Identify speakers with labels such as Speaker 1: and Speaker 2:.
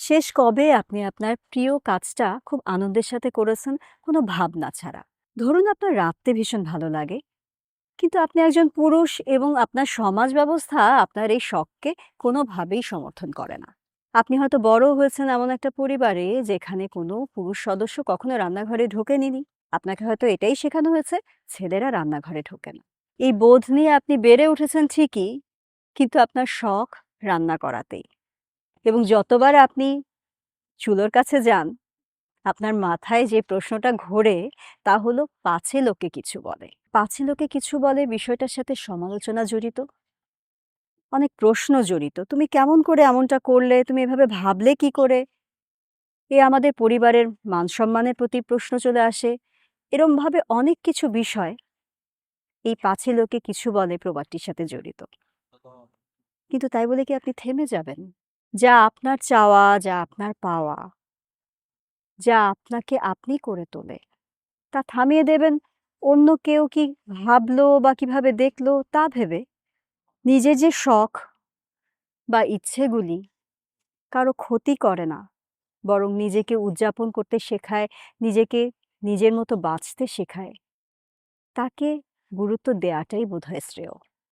Speaker 1: শেষ কবে আপনি আপনার প্রিয় কাজটা খুব আনন্দের সাথে করেছেন, কোনো ভাবনা ছাড়া? ধরুন আপনার রাঁধতে ভীষণ ভালো লাগে, কিন্তু আপনি একজন পুরুষ এবং আপনার সমাজ ব্যবস্থা আপনার এই শখকে কোনোভাবেই সমর্থন করে না। আপনি হয়তো বড় হয়েছেন এমন একটা পরিবারে যেখানে কোনো পুরুষ সদস্য কখনো রান্নাঘরে ঢোকেনি। আপনাকে হয়তো এটাই শেখানো হয়েছে, ছেলেরা রান্নাঘরে ঢোকে না। এই বোধ নিয়ে আপনি বেড়ে উঠেছেন ঠিকই, কিন্তু আপনার শখ রান্না করাতেই। এবং যতবার আপনি চুলোর কাছে যান, আপনার মাথায় যে প্রশ্নটা ঘোরে তা হলো পাছে লোকে কিছু বলে। পাছে লোকে কিছু বলে বিষয়টার সাথে সমালোচনা জড়িত, অনেক প্রশ্ন জড়িত। তুমি কেমন করে এমনটা করলে? তুমি এভাবে ভাবলে কি করে? আমাদের পরিবারের মান-সম্মানের প্রতি প্রশ্ন চলে আসে। এরমভাবে অনেক কিছু বিষয় এই পাছে লোকে কিছু বলে প্রবাদটির সাথে জড়িত। কিন্তু তাই বলে কি আপনি থেমে যাবেন? যা আপনার চাওয়া, যা আপনার পাওয়া, যা আপনাকে আপনি করে তোলে, তা থামিয়ে দেবেন অন্য কেউ কি ভাবলো বা কিভাবে দেখলো তা ভেবে? নিজের যে শখ বা ইচ্ছেগুলি কারো ক্ষতি করে না, বরং নিজেকে উদযাপন করতে শেখায়, নিজেকে নিজের মতো বাঁচতে শেখায়, তাকে গুরুত্ব দেয়াটাই বোধহয় শ্রেয়।